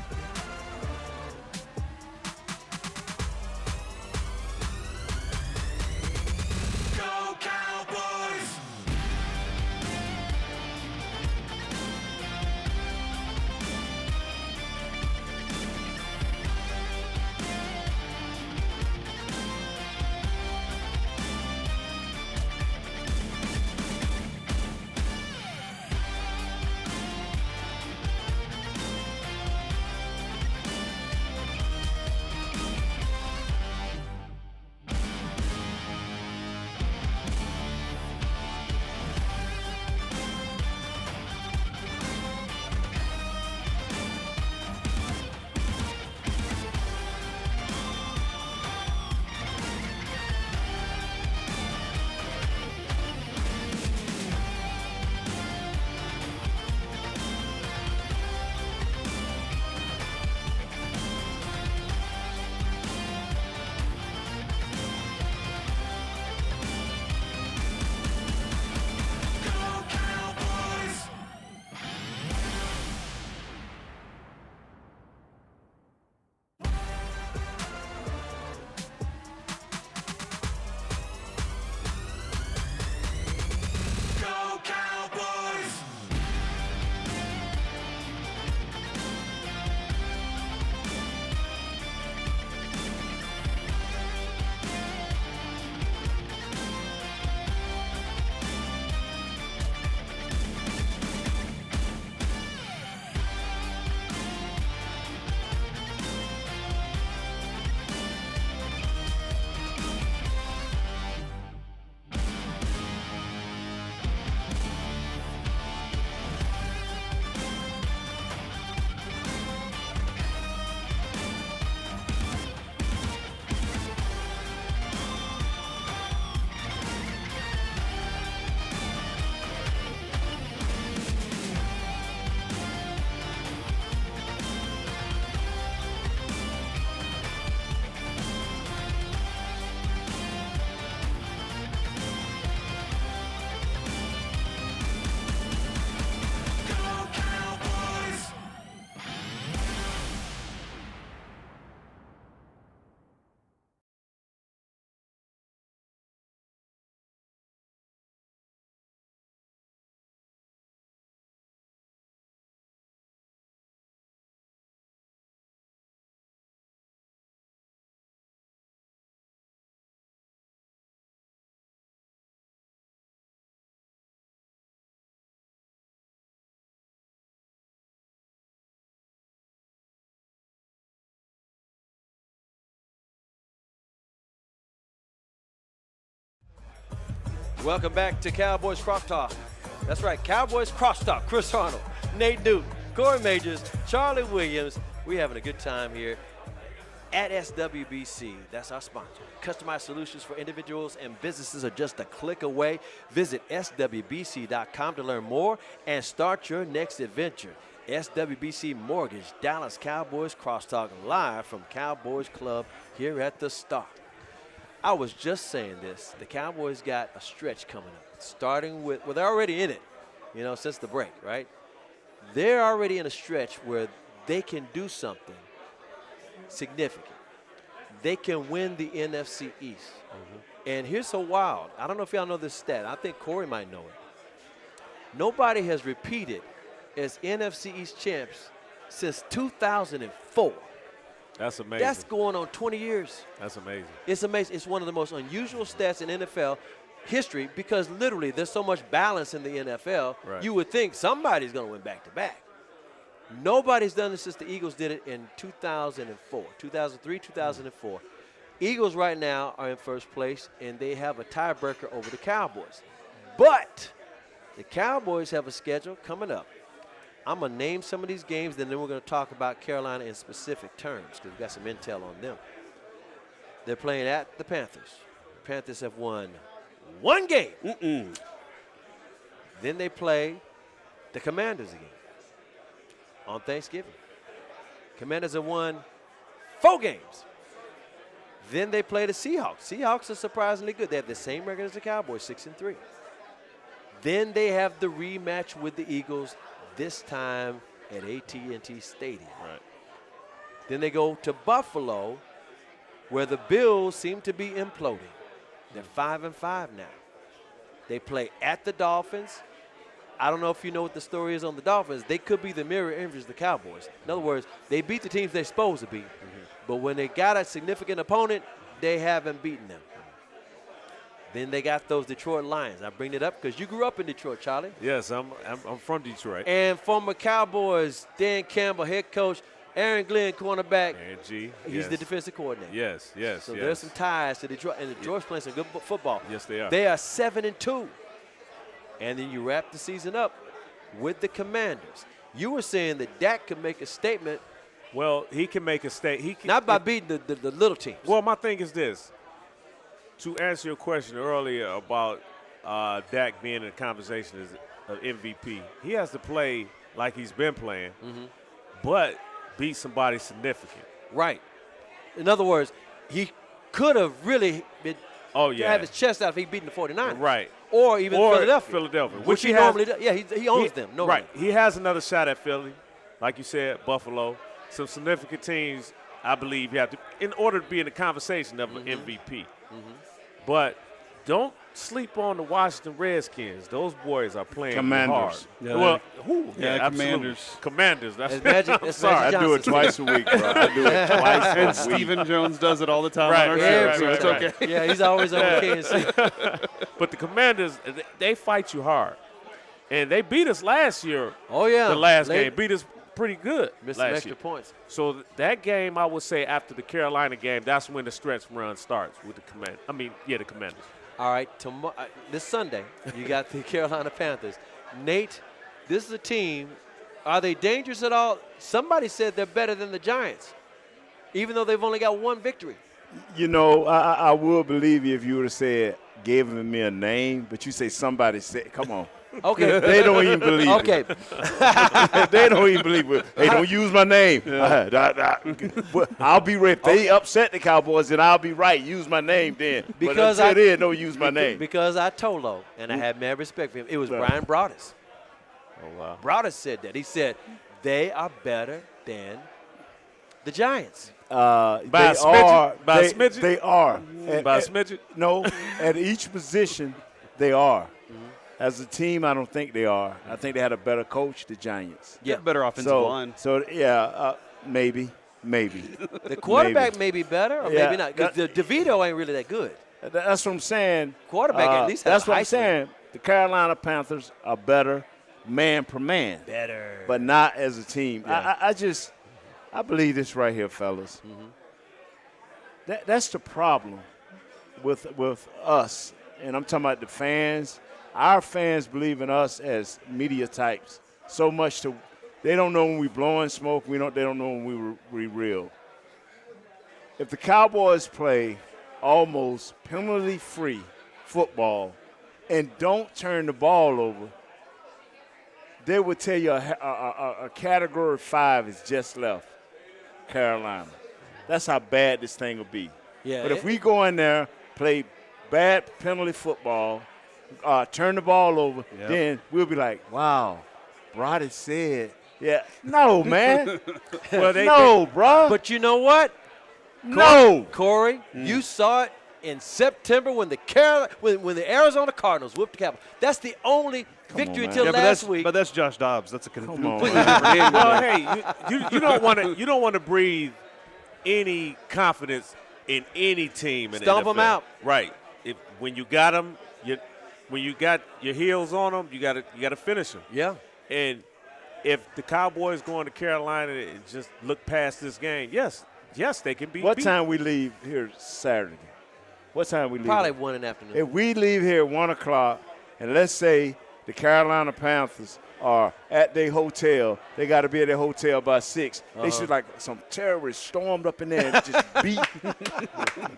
Welcome back to Cowboys Crosstalk. That's right, Cowboys Crosstalk. Chris Arnold, Nate Newton, Corey Majors, Charlie Williams. We're having a good time here at SWBC. That's our sponsor. Customized solutions for individuals and businesses are just a click away. Visit swbc.com to learn more and start your next adventure. SWBC Mortgage, Dallas Cowboys Crosstalk, live from Cowboys Club here at the Star. I was just saying this. The Cowboys got a stretch coming up, starting with, well, they're already in it, since the break, right? They're already in a stretch where they can do something significant. They can win the NFC East. And here's so wild. I don't know if y'all know this stat. I think Corey might know it. Nobody has repeated as NFC East champs since 2004. That's amazing. That's going on 20 years. That's amazing. It's amazing. It's one of the most unusual stats in NFL history because literally there's so much balance in the NFL. Right. You would think somebody's going to win back-to-back. Nobody's done this since the Eagles did it in 2004, 2003, 2004. Eagles right now are in first place, and they have a tiebreaker over the Cowboys. But the Cowboys have a schedule coming up. I'm going to name some of these games, and then we're going to talk about Carolina in specific terms because we've got some intel on them. They're playing at the Panthers. The Panthers have won one game. Then they play the Commanders again on Thanksgiving. Commanders have won 4 games. Then they play the Seahawks. Seahawks are surprisingly good. They have the same record as the Cowboys, 6-3. Then they have the rematch with the Eagles, this time at AT&T Stadium. Right. Then they go to Buffalo, where the Bills seem to be imploding. They're 5-5 now. They play at the Dolphins. I don't know if you know what the story is on the Dolphins. They could be the mirror image of the Cowboys. In other words, they beat the teams they're supposed to beat. But when they got a significant opponent, they haven't beaten them. Then they got those Detroit Lions. I bring it up because you grew up in Detroit, Charlie. Yes, I'm from Detroit. And former Cowboys, Dan Campbell, head coach, Aaron Glenn, cornerback. Aaron G. He's the defensive coordinator. Yes. So there's some ties to Detroit, and Detroit's playing some good football. Yes, they are. They are 7-2. And then you wrap the season up with the Commanders. You were saying that Dak could make a statement. Well, he can make a statement. Not by beating the little teams. Well, my thing is this. To answer your question earlier about Dak being in the conversation as an MVP, he has to play like he's been playing, but beat somebody significant. Right. In other words, he could have really been have his chest out if he'd beaten the 49ers. Right. Or even Philadelphia. Which he normally does. Yeah, he owns them. Right. He has another shot at Philly. Like you said, Buffalo. Some significant teams, I believe, you have to, in order to be in the conversation of an MVP. But don't sleep on the Washington Redskins. Those boys are playing Commanders. hard. Commanders. Commanders. That's Magic. I'm sorry, I do it twice a week, bro. I do it twice a And week. Stephen Jones does it all the time Right, on our right, show, right, so right, it's okay. Yeah, he's always on KNC. But the Commanders, they fight you hard. And they beat us last year. Oh, yeah. The last game. Beat us pretty good Missed some last extra year. points. So that game, I would say, after the Carolina game, that's when the stretch run starts with the the Commanders. All right, this Sunday, you got the Carolina Panthers. Nate, this is a team. Are they dangerous at all? Somebody said they're better than the Giants, even though they've only got one victory. I would believe you if you would have said, gave me a name, but you say somebody said, come on. Okay. They don't even believe it. Okay. They don't even believe it. Hey, don't use my name. I'll be right. If they upset the Cowboys, then I'll be right. Use my name then. Because but until then, don't use my name. Because I told Lo, and I had mad respect for him. It was Brian Broaddus. Oh, wow. Broaddus said that. He said, they are better than the Giants. They are. By a smidget? They are. By a smidget? No, at each position, they are. As a team, I don't think they are. I think they had a better coach, the Giants. Yeah, better offensive line. So maybe. The quarterback may be better or maybe not. Because DeVito ain't really that good. That's what I'm saying. Quarterback at least has that's what I'm saying. The Carolina Panthers are better man per man. Better. But not as a team. Yeah. I believe this right here, fellas. That's the problem with us and I'm talking about the fans, our fans believe in us as media types so much they don't know when we blowing smoke. They don't know when we real. If the Cowboys play almost penalty-free football and don't turn the ball over, they would tell you a Category 5 is just left Carolina. That's how bad this thing will be. Yeah, but if we go in there, play bad penalty football, turn the ball over, then we'll be like, wow, Brody said. Yeah. No, man. No, bro. But you know what? No. Corey, you saw it in September when the Arizona Cardinals whooped the Cowboys. That's the only victory until last week. But that's Josh Dobbs. That's a completely different game. Well, hey, you don't want to breathe any confidence in any team in the Stomp NFL. them out. Right. When you got them, when you got your heels on them, you got to finish them. Yeah. And if the Cowboys going to Carolina and just look past this game, yes, they can be. What beat. time we leave here Saturday? What time we leave? Probably 1 in the afternoon. If we leave here at 1 o'clock, and let's say the Carolina Panthers are at their hotel, they got to be at their hotel by 6. They should like some terrorists stormed up in there and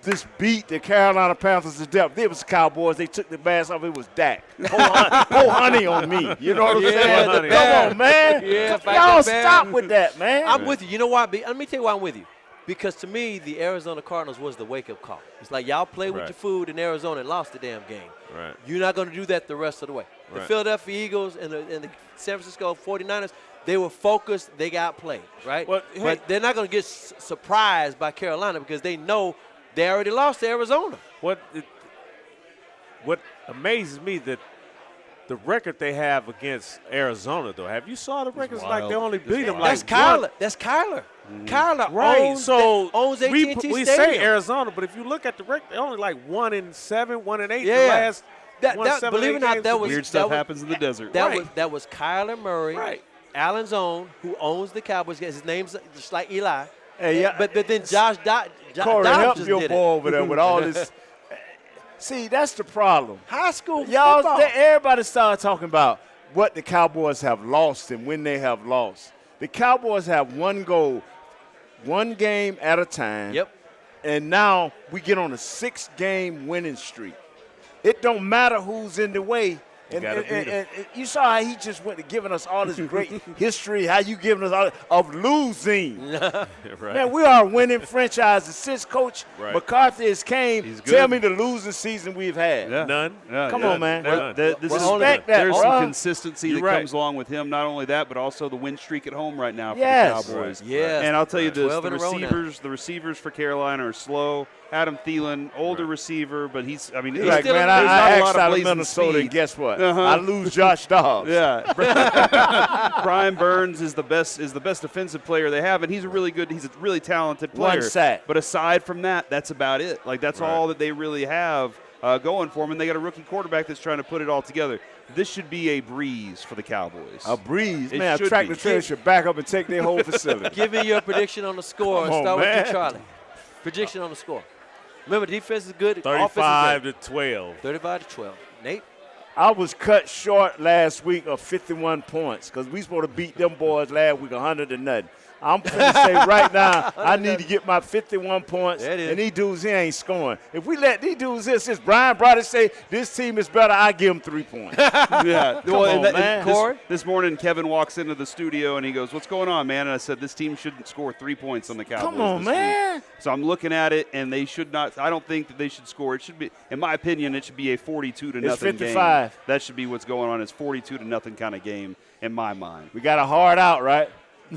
just beat the Carolina Panthers to death. It was the Cowboys. They took the mask off. It was Dak. Whole honey on me. You know what I'm saying? Come on, man. Yeah, y'all stop with that, man. I'm with you. You know why? Let me tell you why I'm with you. Because to me, the Arizona Cardinals was the wake-up call. It's like y'all played with your food in Arizona and lost the damn game. Right. You're not going to do that the rest of the way. The Philadelphia Eagles and the San Francisco 49ers, they were focused. They got played, right? Well, but they're not going to get surprised by Carolina because they know they already lost to Arizona. What amazes me that the record they have against Arizona, though. Have you saw the records? Like they only beat them like Kyler. That's Kyler. Kyler owns AT&T Stadium. We say Arizona, but if you look at the record, they're only like 1-7, 1-8 the last. Believe it or not, that was weird stuff happens in the desert. That was Kyler Murray, Allen's own, who owns the Cowboys. His name's just like Eli. Hey, but then Josh Dobbs help just your did boy it. over there with all this. See, that's the problem. High school y'all, football. Everybody started talking about what the Cowboys have lost and when they have lost. The Cowboys have one goal, one game at a time. Yep. And now we get on a 6-game winning streak. It don't matter who's in the way. And you saw how he just went to giving us all this great history, how you giving us all of losing. Man, we are a winning franchise. Since Coach McCarthy has came, tell me the losing season we've had. Yeah. None. Come on, man. Respect that, there's some consistency that comes along with him. Not only that, but also the win streak at home right now for the Cowboys. Yes. And I'll tell you this, the receivers for Carolina are slow. Adam Thielen, older receiver, but he's like, man, I asked out of Minnesota, and guess what? I lose Josh Dobbs. Yeah. Brian Burns is the best defensive player they have, and he's a really talented player. One sack. But aside from that, that's about it. Like, that's all that they really have going for them, and they got a rookie quarterback that's trying to put it all together. This should be a breeze for the Cowboys. A breeze? Man, a tractor trailer should back up and take their whole facility. Give me your prediction on the score. Start with you, Charlie. Prediction on the score. Remember, defense is good. 35-12. 35-12. Nate? I was cut short last week of 51 points because we supposed to beat them boys last week 100-0. I'm going to say right now I need to get my 51 points, and these dudes here ain't scoring. If we let these dudes here, since Brian Brody say this team is better, I give them 3 points. Yeah. Come on, man. This morning, Kevin walks into the studio, and he goes, what's going on, man? And I said, this team shouldn't score 3 points on the Cowboys. Come on, man. Week. So I'm looking at it, and they should not – I don't think that they should score. It should be – in my opinion, it should be a 42-0 it's 55. game. That should be what's going on. It's 42-0 kind of game in my mind. We got a hard out, right?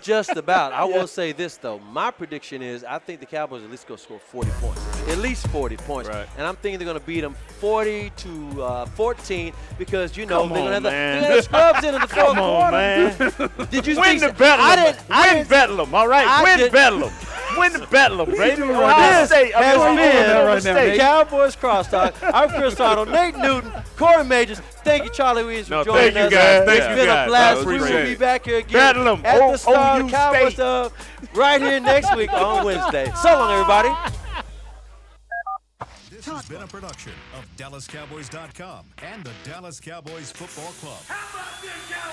Just about. I will say this, though. My prediction is I think the Cowboys at least going to score 40 points. At least 40 points. Right. And I'm thinking they're going to beat them 40-14 because, they're going to have the scrubs in the fourth quarter. Come on, man. Did you Win see the Bedlam. Win Bedlam, all right? Win Bedlam. Win the Bedlam, baby. Cowboys Crosstalk. I'm Chris Arnold, Nate Newton, Corey Majors. Thank you, Charlie Williams, for joining us. Thank you, guys. It's been a blast. We will be back here again Bedlam. at the Star OU Cowboys State. right here next week on Wednesday. So long, everybody. has been a production of DallasCowboys.com and the Dallas Cowboys Football Club. How about this, guys?